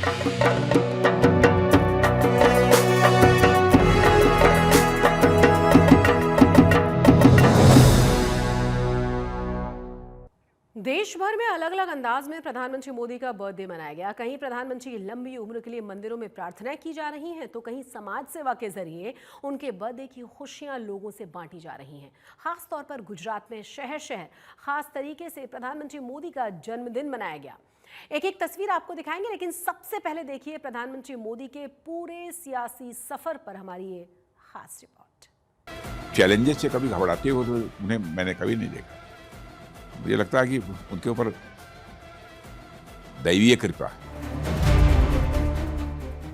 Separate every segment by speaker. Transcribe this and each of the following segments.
Speaker 1: देश भर में अलग अलग अंदाज में प्रधानमंत्री मोदी का बर्थडे मनाया गया। कहीं प्रधानमंत्री की लंबी उम्र के लिए मंदिरों में प्रार्थनाएं की जा रही हैं, तो कहीं समाज सेवा के जरिए उनके बर्थडे की खुशियां लोगों से बांटी जा रही हैं। खास तौर पर गुजरात में शहर शहर खास तरीके से प्रधानमंत्री मोदी का जन्मदिन मनाया गया। एक एक तस्वीर आपको दिखाएंगे, लेकिन सबसे पहले देखिए प्रधानमंत्री मोदी के पूरे सियासी सफर पर हमारी ये खास रिपोर्ट।
Speaker 2: चैलेंजेस से कभी घबराते हुए तो उन्हें मैंने कभी नहीं देखा। मुझे लगता है कि उनके ऊपर दैवीय कृपा है।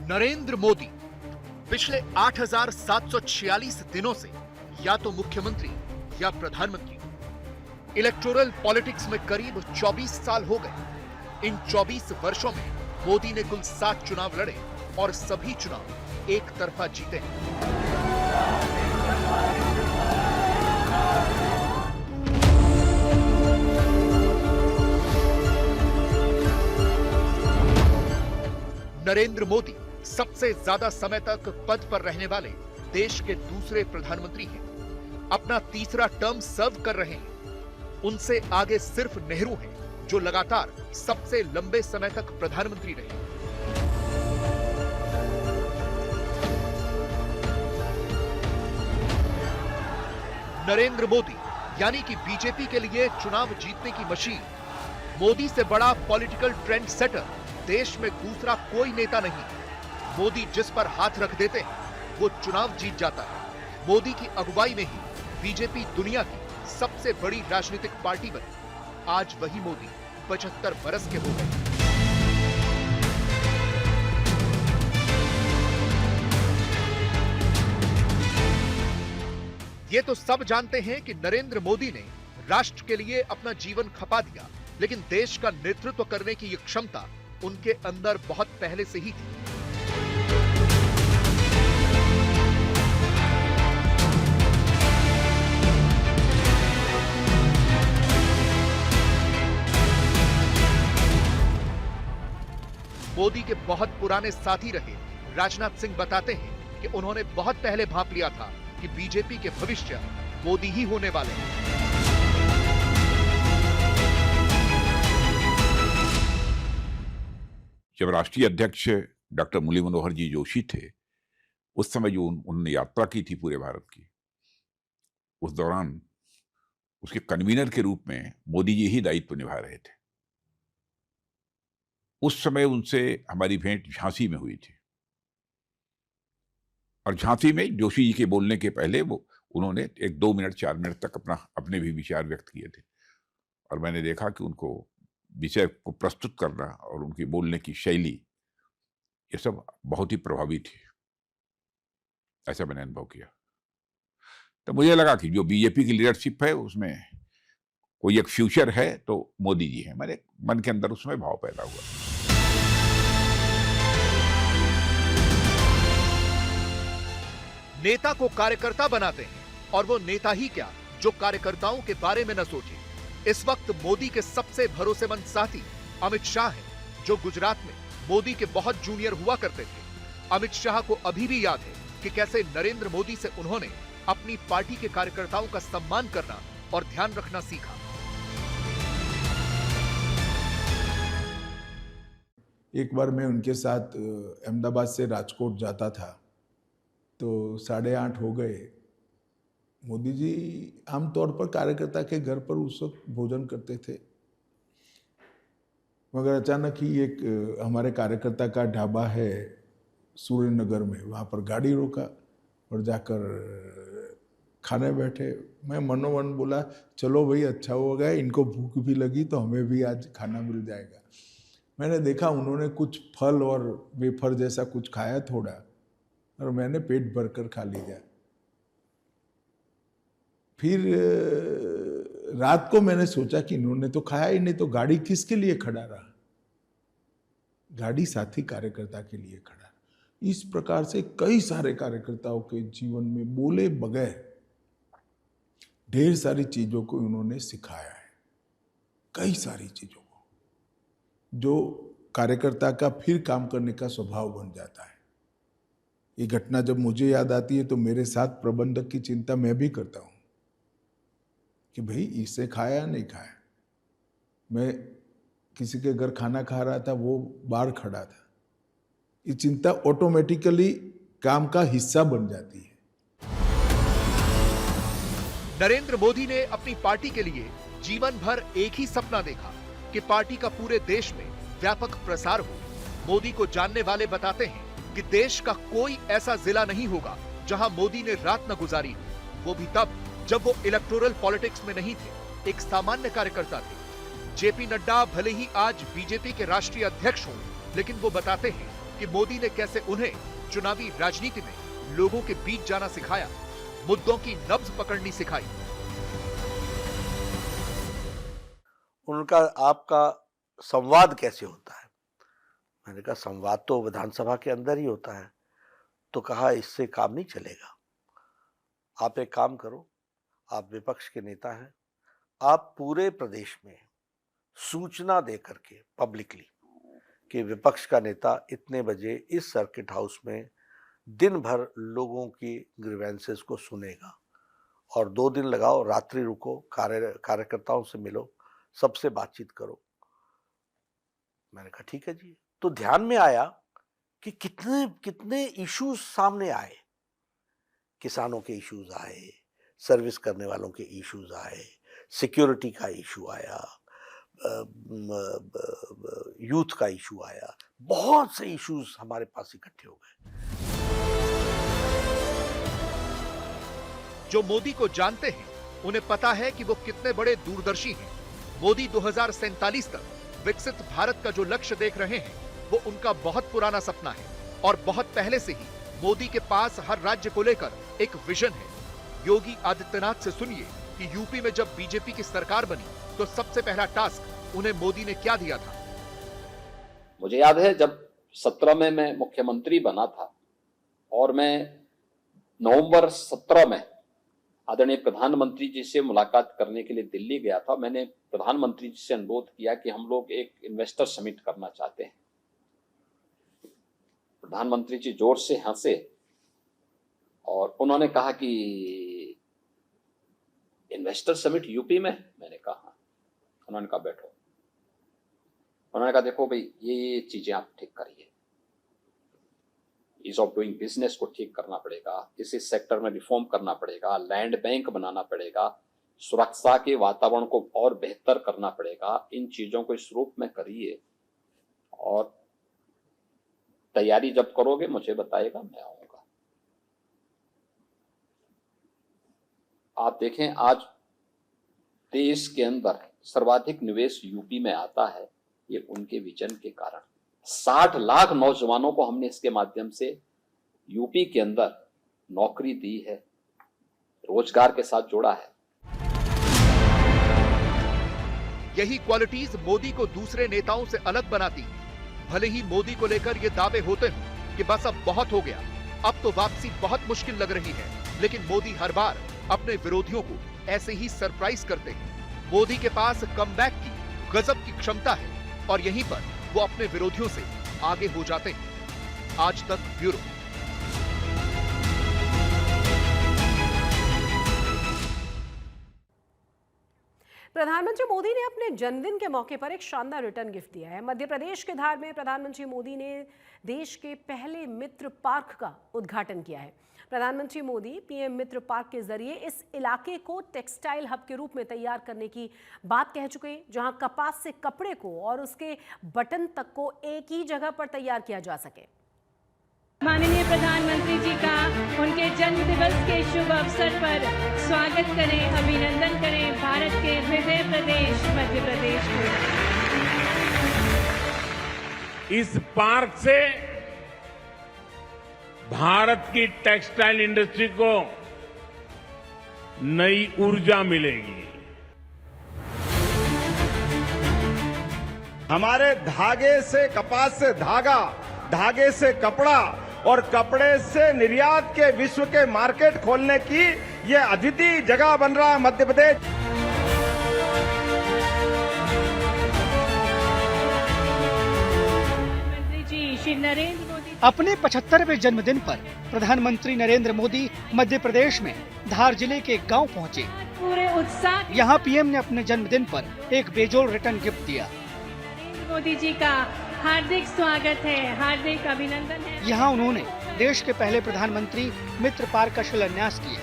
Speaker 3: नरेंद्र मोदी पिछले 8,746 दिनों से या तो मुख्यमंत्री या प्रधानमंत्री। इलेक्टोरल पॉलिटिक्स में करीब 24 साल हो गए। इन 24 वर्षों में मोदी ने कुल 7 चुनाव लड़े और सभी चुनाव एक तरफा जीते हैं। नरेंद्र मोदी सबसे ज्यादा समय तक पद पर रहने वाले देश के दूसरे प्रधानमंत्री हैं। अपना तीसरा टर्म सर्व कर रहे हैं। उनसे आगे सिर्फ नेहरू हैं, जो लगातार सबसे लंबे समय तक प्रधानमंत्री रहे। नरेंद्र मोदी यानी कि बीजेपी के लिए चुनाव जीतने की मशीन। मोदी से बड़ा पॉलिटिकल ट्रेंड सेटर देश में दूसरा कोई नेता नहीं। मोदी जिस पर हाथ रख देते हैं वो चुनाव जीत जाता है। मोदी की अगुवाई में ही बीजेपी दुनिया की सबसे बड़ी राजनीतिक पार्टी बनी। आज वही मोदी 75 बरस के हो गए। ये तो सब जानते हैं कि नरेंद्र मोदी ने राष्ट्र के लिए अपना जीवन खपा दिया, लेकिन देश का नेतृत्व करने की ये क्षमता उनके अंदर बहुत पहले से ही थी। मोदी के बहुत पुराने साथी रहे राजनाथ सिंह बताते हैं कि उन्होंने बहुत पहले भांप लिया था कि बीजेपी के भविष्य मोदी ही होने वाले हैं।
Speaker 2: जब राष्ट्रीय अध्यक्ष डॉक्टर मुरली मनोहर जी जोशी थे, उस समय जो उन्होंने यात्रा की थी पूरे भारत की, उस दौरान उसके कन्वीनर के रूप में मोदी जी ही दायित्व निभा रहे थे। उस समय उनसे हमारी भेंट झांसी में हुई थी और झांसी में जोशी जी के बोलने के पहले उन्होंने 1-2 मिनट 4 मिनट तक अपने भी विचार व्यक्त किए थे और मैंने देखा कि उनको विषय को प्रस्तुत करना और उनकी बोलने की शैली, ये सब बहुत ही प्रभावी थी। ऐसा मैंने अनुभव किया। तो मुझे लगा कि जो बीजेपी की लीडरशिप है उसमें कोई एक फ्यूचर है तो मोदी जी हैं। मेरे मन के अंदर उसमें भाव पैदा हुआ।
Speaker 3: नेता को कार्यकर्ता बनाते हैं और वो नेता ही क्या जो कार्यकर्ताओं के बारे में न सोचे। इस वक्त मोदी के सबसे भरोसेमंद साथी अमित शाह हैं, जो गुजरात में मोदी के बहुत जूनियर हुआ करते थे। अमित शाह को अभी भी याद है कि कैसे नरेंद्र मोदी से उन्होंने अपनी पार्टी के कार्यकर्ताओं का सम्मान करना और ध्यान रखना सीखा।
Speaker 4: एक बार मैं उनके साथ अहमदाबाद से राजकोट जाता था, तो 8:30 हो गए। मोदी जी आमतौर पर कार्यकर्ता के घर पर उस वक्त भोजन करते थे, मगर अचानक ही एक हमारे कार्यकर्ता का ढाबा है सूर्य नगर में, वहाँ पर गाड़ी रोका और जाकर खाने बैठे। मैं मनोमन बोला, चलो भाई अच्छा हो गया, इनको भूख भी लगी तो हमें भी आज खाना मिल जाएगा। मैंने देखा उन्होंने कुछ फल और वेफर जैसा कुछ खाया थोड़ा, और मैंने पेट भरकर खा लिया। फिर रात को मैंने सोचा कि इन्होंने तो खाया ही नहीं, तो गाड़ी किसके लिए खड़ा रहा? गाड़ी साथी कार्यकर्ता के लिए खड़ा। इस प्रकार से कई सारे कार्यकर्ताओं के जीवन में बोले बगैर ढेर सारी चीजों को उन्होंने सिखाया है, कई सारी चीजों को जो कार्यकर्ता का फिर काम करने का स्वभाव बन जाता है। ये घटना जब मुझे याद आती है तो मेरे साथ प्रबंधक की चिंता मैं भी करता हूँ कि भाई इससे खाया या नहीं खाया। मैं किसी के घर खाना खा रहा था, वो बाहर खड़ा था। ये चिंता ऑटोमेटिकली काम का हिस्सा बन जाती है।
Speaker 3: नरेंद्र मोदी ने अपनी पार्टी के लिए जीवन भर एक ही सपना देखा कि पार्टी का पूरे देश में व्यापक प्रसार हो। मोदी को जानने वाले बताते हैं कि देश का कोई ऐसा जिला नहीं होगा जहां मोदी ने रात न गुजारी हो, वो भी तब जब वो इलेक्टोरल पॉलिटिक्स में नहीं थे, एक सामान्य कार्यकर्ता थे। जेपी नड्डा भले ही आज बीजेपी के राष्ट्रीय अध्यक्ष हों, लेकिन वो बताते हैं कि मोदी ने कैसे उन्हें चुनावी राजनीति में लोगों के बीच जाना सिखाया, मुद्दों की नब्ज पकड़नी सिखाई।
Speaker 5: उनका आपका संवाद कैसे होता है? मैंने कहा संवाद तो विधानसभा के अंदर ही होता है। तो कहा इससे काम नहीं चलेगा, आप एक काम करो, आप विपक्ष के नेता हैं, आप पूरे प्रदेश में सूचना दे करके पब्लिकली कि विपक्ष का नेता इतने बजे इस सर्किट हाउस में दिन भर लोगों की ग्रीवेंसेस को सुनेगा, और 2 दिन लगाओ, रात्रि रुको, कार्यकर्ताओं से मिलो, सबसे बातचीत करो। मैंने कहा ठीक है जी। तो ध्यान में आया कि कितने कितने इश्यूज सामने आए, किसानों के इश्यूज आए, सर्विस करने वालों के इश्यूज आए, सिक्योरिटी का इशू आया, यूथ का इशू आया, बहुत से इश्यूज हमारे पास इकट्ठे हो गए।
Speaker 3: जो मोदी को जानते हैं उन्हें पता है कि वो कितने बड़े दूरदर्शी हैं। मोदी 2047 तक विकसित भारत का जो लक्ष्य देख रहे हैं वो उनका बहुत पुराना सपना है, और बहुत पहले से ही मोदी के पास हर राज्य को लेकर एक विजन है। योगी आदित्यनाथ से सुनिए कि यूपी में जब बीजेपी की सरकार बनी तो सबसे पहला टास्क उन्हें मोदी ने क्या दिया था।
Speaker 6: मुझे याद है जब 17 में मैं मुख्यमंत्री बना था और मैं नवंबर 17 में आदरणीय प्रधानमंत्री जी से मुलाकात करने के लिए दिल्ली गया था। मैंने प्रधानमंत्री जी से अनुरोध किया कि हम लोग एक इन्वेस्टर समिट करना चाहते हैं। प्रधानमंत्री जी जोर से हंसे और उन्होंने कहा कि इन्वेस्टर समिट यूपी में? मैंने कहा हाँ। उन्होंने कहा बैठो। उन्होंने कहा देखो भाई ये चीजें आप ठीक करिए, ईज ऑफ डूइंग बिजनेस को ठीक करना पड़ेगा, इसी सेक्टर में रिफॉर्म करना पड़ेगा, लैंड बैंक बनाना पड़ेगा, सुरक्षा के वातावरण को और बेहतर करना पड़ेगा। इन चीजों को इस रूप में करिए और तैयारी जब करोगे मुझे बताइएगा, मैं आऊंगा। आप देखें आज देश के अंदर सर्वाधिक निवेश यूपी में आता है, ये उनके विजन के कारण। 60 लाख नौजवानों को हमने इसके माध्यम से यूपी के अंदर नौकरी दी है, रोजगार के साथ जोड़ा है।
Speaker 3: यही क्वालिटीज मोदी को दूसरे नेताओं से अलग बनाती है। भले ही मोदी को लेकर ये दावे होते हों कि बस अब बहुत हो गया, अब तो वापसी बहुत मुश्किल लग रही है, लेकिन मोदी हर बार अपने विरोधियों को ऐसे ही सरप्राइज करते हैं। मोदी के पास कमबैक की गजब की क्षमता है और यहीं पर वो अपने विरोधियों से आगे हो जाते हैं। आज तक ब्यूरो।
Speaker 1: प्रधानमंत्री मोदी ने अपने जन्मदिन के मौके पर एक शानदार रिटर्न गिफ्ट दिया है। मध्य प्रदेश के धार में प्रधानमंत्री मोदी ने देश के पहले मित्र पार्क का उद्घाटन किया है। प्रधानमंत्री मोदी पीएम मित्र पार्क के जरिए इस इलाके को टेक्सटाइल हब के रूप में तैयार करने की बात कह चुके हैं, जहां कपास से कपड़े को और उसके बटन तक को एक ही जगह पर तैयार किया जा सके।
Speaker 7: माननीय प्रधानमंत्री जी का उनके जन्म दिवस के शुभ अवसर पर स्वागत करें, अभिनंदन करें भारत के हृदय प्रदेश मध्य प्रदेश को।
Speaker 8: इस पार्क से भारत की टेक्सटाइल इंडस्ट्री को नई ऊर्जा मिलेगी।
Speaker 9: हमारे धागे से कपास से धागा, धागे से कपड़ा और कपड़े से निर्यात के विश्व के मार्केट खोलने की ये अद्वितीय जगह बन रहा है मध्य प्रदेश।
Speaker 7: श्री नरेंद्र मोदी
Speaker 10: अपने 75वें जन्मदिन पर प्रधानमंत्री नरेंद्र मोदी मध्य प्रदेश में धार जिले के एक गांव पहुंचे।
Speaker 7: पूरे उत्साह
Speaker 10: यहां पीएम ने अपने जन्मदिन पर एक बेजोड़ रिटर्न गिफ्ट दिया।
Speaker 7: नरेंद्र मोदी जी का हार्दिक स्वागत है, हार्दिक अभिनंदन है।
Speaker 10: यहां उन्होंने देश के पहले प्रधानमंत्री मित्र पार्क का शिलान्यास किया।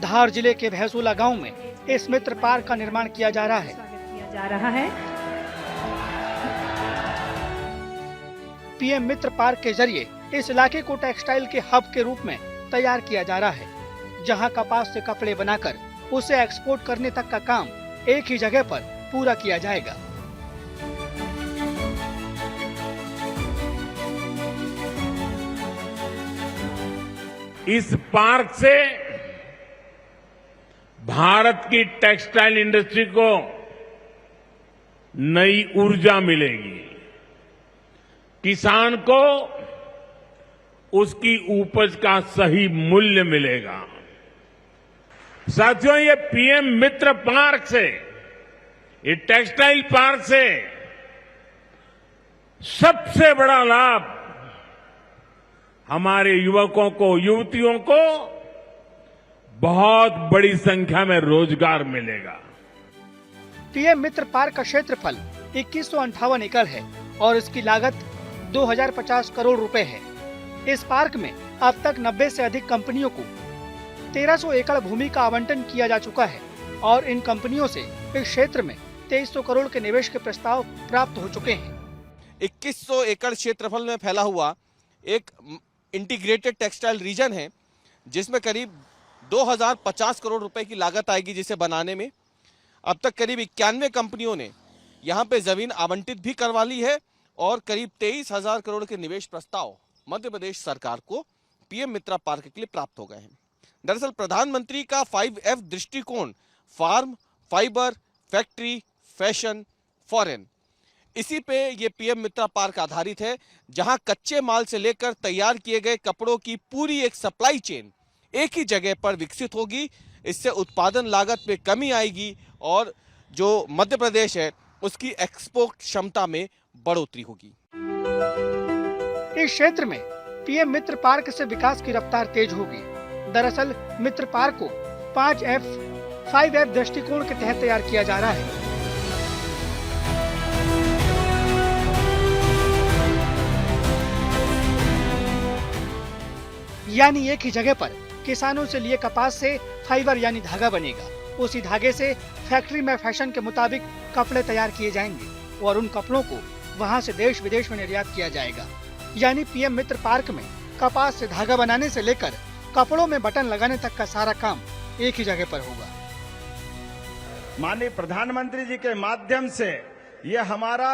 Speaker 10: धार जिले के भैंसुला गांव में इस मित्र पार्क का निर्माण किया जा रहा है।
Speaker 7: किया जा रहा है।
Speaker 10: पीएम मित्र पार्क के जरिए इस इलाके को टेक्सटाइल के हब के रूप में तैयार किया जा रहा है, जहां कपास से कपड़े बनाकर उसे एक्सपोर्ट करने तक का काम एक ही जगह पर पूरा किया जाएगा।
Speaker 8: इस पार्क से भारत की टेक्सटाइल इंडस्ट्री को नई ऊर्जा मिलेगी, किसान को उसकी उपज का सही मूल्य मिलेगा। साथियों, ये पीएम मित्र पार्क से, ये टेक्सटाइल पार्क से सबसे बड़ा लाभ हमारे युवकों को, युवतियों को बहुत बड़ी संख्या में रोजगार मिलेगा।
Speaker 10: पीएम मित्र पार्क का क्षेत्रफल 2158 एकड़ है और इसकी लागत 2050 करोड़ रुपए है। इस पार्क में अब तक 90 से अधिक कंपनियों को 1300 एकड़ भूमि का आवंटन किया जा चुका है और इन कंपनियों से इस क्षेत्र में 2300 करोड़ के निवेश के प्रस्ताव प्राप्त हो चुके हैं।
Speaker 11: 2100 एकड़ क्षेत्रफल में फैला हुआ एक इंटीग्रेटेड टेक्सटाइल रीजन है, जिसमें करीब 2050 करोड़ रुपए की लागत आएगी जिसे बनाने में। अब तक करीब 91 कंपनियों ने यहां पे जमीन आवंटित भी करवा ली है और करीब 23,000 करोड़ के निवेश प्रस्ताव मध्य प्रदेश सरकार को पीएम मित्र पार्क के लिए प्राप्त हो गए हैं। दरअसल प्रधानमंत्री का 5F दृष्टिकोण farm, fibre, factory, fashion, foreign, इसी पे ये पीएम मित्र पार्क आधारित है, जहां कच्चे माल से लेकर तैयार किए गए कपड़ों की पूरी एक सप्लाई चेन एक ही जगह पर विकसित होगी। इससे उत्पादन लागत में कमी आएगी और जो मध्य प्रदेश है उसकी एक्सपोर्ट क्षमता में बढ़ोतरी होगी।
Speaker 10: इस क्षेत्र में पीएम मित्र पार्क से विकास की रफ्तार तेज होगी। दरअसल मित्र पार्क को 5F दृष्टिकोण के तहत तैयार किया जा रहा है। यानी एक ही जगह पर किसानों से लिए कपास से फाइबर यानी धागा बनेगा। उसी धागे से फैक्ट्री में फैशन के मुताबिक कपड़े तैयार किए जाएंगे और उन कपड़ों को वहां से देश विदेश में निर्यात किया जाएगा। यानी पीएम मित्र पार्क में कपास से धागा बनाने से लेकर कपड़ों में बटन लगाने तक का सारा काम एक ही जगह पर होगा।
Speaker 9: माननीय प्रधानमंत्री जी के माध्यम से ये हमारा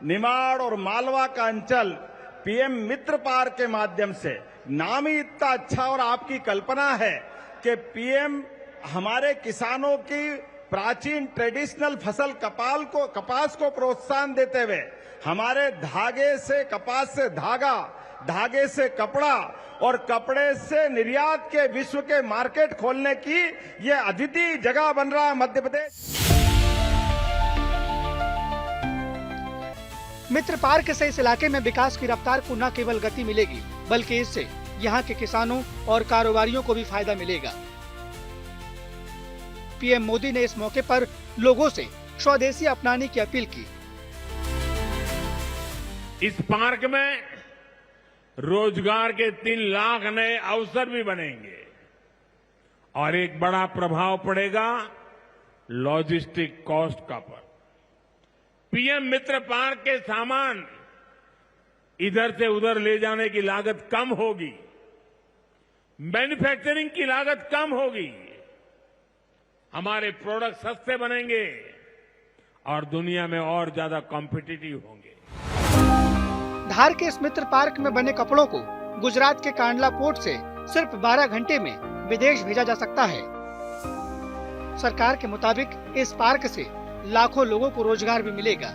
Speaker 9: निमाड़ और मालवा का अंचल पीएम मित्र पार्क के माध्यम से, नाम ही इतना अच्छा और आपकी कल्पना है कि पीएम हमारे किसानों की प्राचीन ट्रेडिशनल फसल कपास को प्रोत्साहन देते हुए हमारे धागे से, कपास से धागा, धागे से कपड़ा और कपड़े से निर्यात के विश्व के मार्केट खोलने की ये अद्वितीय जगह बन रहा है मध्य प्रदेश।
Speaker 10: मित्र पार्क से इस इलाके में विकास की रफ्तार को न केवल गति मिलेगी बल्कि इससे यहाँ के किसानों और कारोबारियों को भी फायदा मिलेगा। पीएम मोदी ने इस मौके पर लोगों से स्वदेशी अपनाने की अपील की।
Speaker 8: इस पार्क में रोजगार के 3 लाख नए अवसर भी बनेंगे और एक बड़ा प्रभाव पड़ेगा लॉजिस्टिक कॉस्ट का पर। पीएम मित्र पार्क के सामान इधर से उधर ले जाने की लागत कम होगी, मैन्युफैक्चरिंग की लागत कम होगी, हमारे प्रोडक्ट सस्ते बनेंगे और दुनिया में और ज्यादा कॉम्पिटिटिव होंगे।
Speaker 10: धार के इस मित्र पार्क में बने कपड़ों को गुजरात के कांडला पोर्ट से सिर्फ 12 घंटे में विदेश भेजा जा सकता है। सरकार के मुताबिक इस पार्क से लाखों लोगों को रोजगार भी मिलेगा।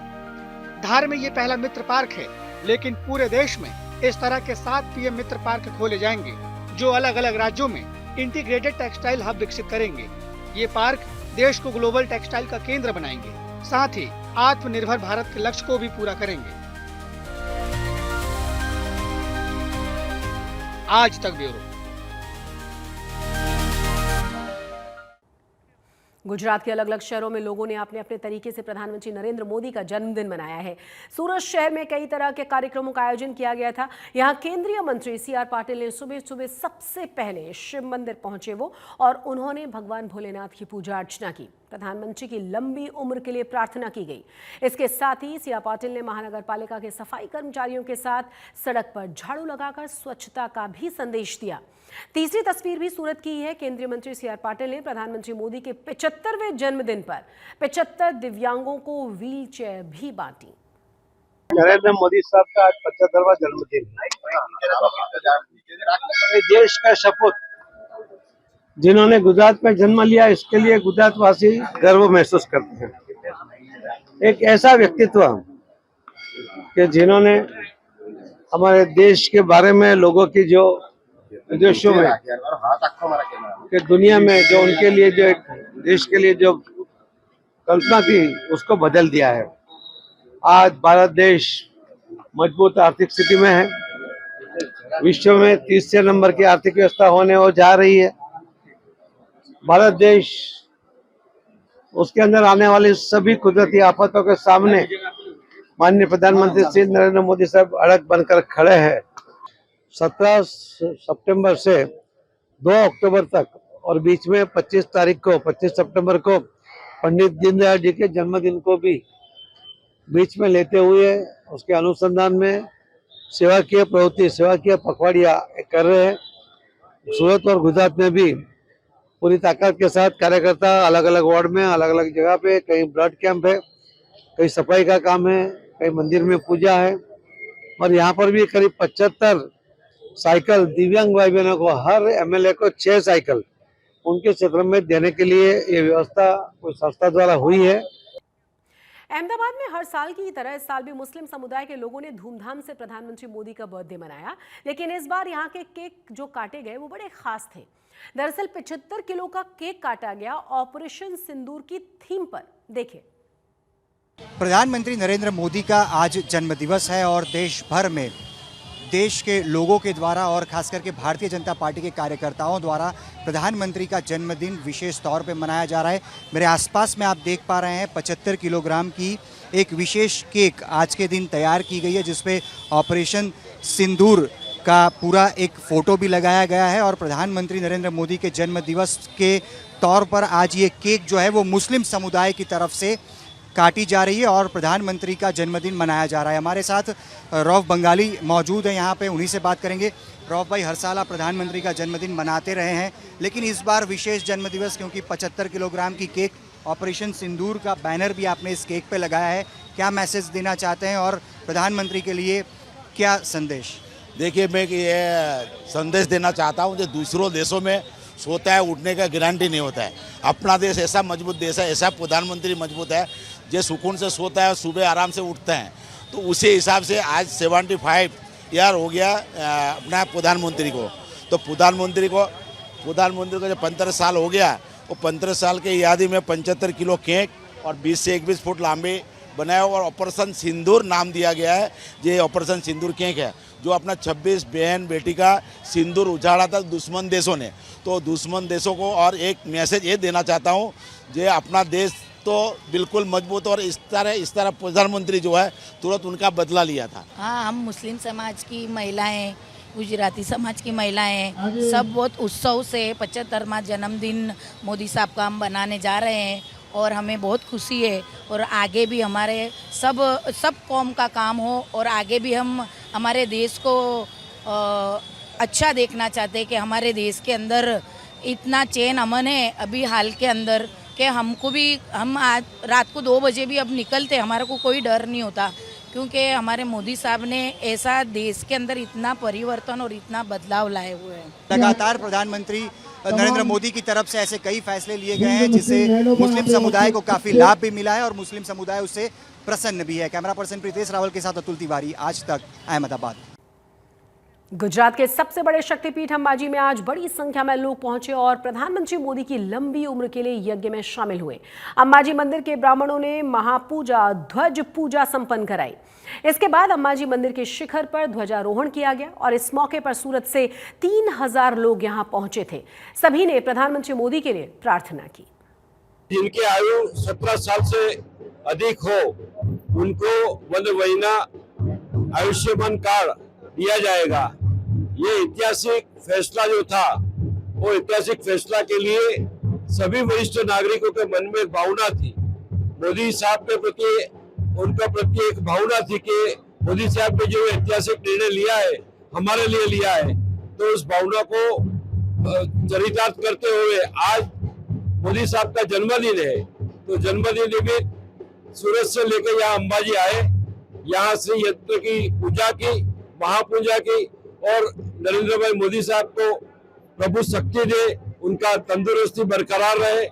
Speaker 10: धार में ये पहला मित्र पार्क है, लेकिन पूरे देश में इस तरह के 7 पीएम मित्र पार्क खोले जाएंगे, जो अलग अलग राज्यों में इंटीग्रेटेड टेक्सटाइल हब विकसित करेंगे। ये पार्क देश को ग्लोबल टेक्सटाइल का केंद्र बनाएंगे, साथ ही आत्मनिर्भर भारत के लक्ष्य को भी पूरा करेंगे। आज तक ब्यूरो।
Speaker 1: गुजरात के अलग अलग शहरों में लोगों ने अपने अपने तरीके से प्रधानमंत्री नरेंद्र मोदी का जन्मदिन मनाया है। सूरत शहर में कई तरह के कार्यक्रमों का आयोजन किया गया था। यहां केंद्रीय मंत्री CR पाटिल ने सुबह सुबह सबसे पहले शिव मंदिर पहुंचे वो और उन्होंने भगवान भोलेनाथ की पूजा अर्चना की। प्रधानमंत्री की लंबी उम्र के लिए प्रार्थना की गई। इसके साथ ही CR पाटिल ने महानगर पालिका के सफाई कर्मचारियों के साथ सड़क पर झाड़ू लगाकर स्वच्छता का भी संदेश दिया। तीसरी तस्वीर भी सूरत की है। केंद्रीय मंत्री CR पाटिल ने प्रधानमंत्री मोदी के 75वें जन्मदिन पर 75 दिव्यांगों को व्हील चेयर भी बांटी।
Speaker 12: नरेंद्र मोदी साहब का आज 75वां जन्मदिन है। देश का सपूत जिन्होंने गुजरात में जन्म लिया, इसके लिए गुजरात वासी गर्व महसूस करते हैं। एक ऐसा व्यक्तित्व कि जिन्होंने हमारे देश के बारे में लोगों की जो विदेशों में कि दुनिया में जो उनके लिए जो एक देश के लिए जो कल्पना थी उसको बदल दिया है। आज भारत देश मजबूत आर्थिक स्थिति में है। विश्व में 30 नंबर की आर्थिक व्यवस्था होने और जा रही है। भारत देश उसके अंदर आने वाली सभी कुदरती आफतों के सामने माननीय प्रधानमंत्री श्री नरेंद्र मोदी साहब अड़ग बनकर खड़े हैं। 17 सितंबर से 2 अक्टूबर तक और बीच में 25 सितंबर को पंडित दीनदयाल जी के जन्मदिन को भी बीच में लेते हुए उसके अनुसंधान में सेवा की प्रवृत्ति, सेवा की पखवाड़िया कर रहे हैं। सूरत और गुजरात में भी पूरी ताकत के साथ कार्यकर्ता अलग अलग वार्ड में अलग अलग जगह पे, कहीं ब्लड कैंप है, कहीं सफाई का काम है, कहीं मंदिर में पूजा है और यहाँ पर भी करीब 75 साइकिल दिव्यांग भाई बहनों को, हर MLA को 6 साइकिल उनके क्षेत्र में देने के लिए ये व्यवस्था कोई संस्था द्वारा हुई है।
Speaker 1: अहमदाबाद में हर साल की तरह इस साल भी मुस्लिम समुदाय के लोगों ने धूमधाम से प्रधानमंत्री मोदी का बर्थडे मनाया, लेकिन इस बार यहाँ के केक जो काटे गए वो बड़े खास थे। दरअसल 75 किलो का केक काटा गया ऑपरेशन सिंदूर की थीम पर। देखिए,
Speaker 13: प्रधानमंत्री नरेंद्र मोदी का आज जन्मदिवस है और देश भर में देश के लोगों के द्वारा और खास करके भारतीय जनता पार्टी के कार्यकर्ताओं द्वारा प्रधानमंत्री का जन्मदिन विशेष तौर पे मनाया जा रहा है। मेरे आसपास में आप देख पा रहे हैं 75 किलोग्राम की एक विशेष केक आज के दिन तैयार की गई है, जिसपे ऑपरेशन सिंदूर का पूरा एक फोटो भी लगाया गया है और प्रधानमंत्री नरेंद्र मोदी के जन्मदिवस के तौर पर आज ये केक जो है वो मुस्लिम समुदाय की तरफ से काटी जा रही है और प्रधानमंत्री का जन्मदिन मनाया जा रहा है। हमारे साथ रौफ बंगाली मौजूद है यहाँ पे, उन्हीं से बात करेंगे। रौफ भाई, हर साल आप प्रधानमंत्री का जन्मदिन मनाते रहे हैं, लेकिन इस बार विशेष जन्मदिवस क्योंकि 75 किलोग्राम की केक, ऑपरेशन सिंदूर का बैनर भी आपने इस केक पे लगाया है, क्या मैसेज देना चाहते हैं और प्रधानमंत्री के लिए क्या संदेश?
Speaker 14: देखिए, मैं ये संदेश देना चाहता हूँ जो दूसरों देशों में सोता है उठने का गारंटी नहीं होता है। अपना देश ऐसा मजबूत देश है, ऐसा प्रधानमंत्री मजबूत है जो सुकून से सोता है, सुबह आराम से उठते हैं। तो उसी हिसाब से आज 75 ईयर हो गया अपना प्रधानमंत्री को। तो प्रधानमंत्री को जो 15 साल हो गया, वो 15 साल के यादी में 75 किलो केक और 20 से 21 फुट लंबे बनाया और ऑपरेशन सिंदूर नाम दिया गया है। ये ऑपरेशन सिंदूर केक है जो अपना 26 बहन बेटी का सिंदूर उजाड़ा था दुश्मन देशों ने। तो दुश्मन देशों को और एक मैसेज ये देना चाहता हूँ, जो अपना देश तो बिल्कुल मजबूत और इस तरह प्रधानमंत्री जो है तुरंत उनका बदला लिया था।
Speaker 15: हाँ, हम मुस्लिम समाज की महिलाएं, गुजराती समाज की महिलाएं सब बहुत उत्सव से 75वां जन्मदिन मोदी साहब का हम बनाने जा रहे हैं और हमें बहुत खुशी है। और आगे भी हमारे सब कौम का काम हो और आगे भी हम हमारे देश को अच्छा देखना चाहते हैं कि हमारे देश के अंदर इतना चैन अमन है अभी हाल के अंदर कि हमको भी, हम आज रात को 2 बजे भी अब निकलते, हमारे को कोई डर नहीं होता क्योंकि हमारे मोदी साहब ने ऐसा देश के अंदर इतना परिवर्तन और इतना बदलाव लाए हुए हैं।
Speaker 13: लगातार प्रधानमंत्री नरेंद्र मोदी की तरफ से ऐसे कई फैसले लिए गए हैं जिससे मुस्लिम समुदाय को काफी लाभ भी मिला है और मुस्लिम समुदाय उससे प्रसन्न भी है। कैमरा पर्सन प्रीतेश रावल के साथ अतुल तिवारी, आज तक, अहमदाबाद।
Speaker 1: गुजरात के सबसे बड़े शक्तिपीठ अंबाजी में आज बड़ी संख्या में लोग पहुंचे और प्रधानमंत्री मोदी की लंबी उम्र के लिए यज्ञ में शामिल हुए। अंबाजी मंदिर के ब्राह्मणों ने महापूजा ध्वज पूजा संपन्न कराई। इसके बाद अंबाजी मंदिर के शिखर पर ध्वजारोहण किया गया और इस मौके पर सूरत से 3000 लोग यहां पहुंचे थे। सभी ने प्रधानमंत्री मोदी के लिए प्रार्थना की।
Speaker 12: जिनकी आयु 17 साल से अधिक हो उनको वन महीना आयुष्मान कार्ड दिया जाएगा। ये ऐतिहासिक फैसला जो था वो ऐतिहासिक फैसला के लिए सभी वरिष्ठ नागरिकों के मन में एक भावना थी। मोदी साहब के प्रति उनका प्रति एक भावना थी कि मोदी साहब ने जो ऐतिहासिक निर्णय लिया है हमारे लिए लिया है, तो उस भावना को चरितार्थ करते हुए आज मोदी साहब का जन्मदिन है। तो जन्मदिन निमित्त सूरत से लेकर यहाँ अंबाजी आए, यहाँ से यज्ञ की पूजा की, महापूजा की और नरेंद्र भाई मोदी साहब को प्रभु शक्ति दे, उनका तंदुरुस्ती बरकरार रहे।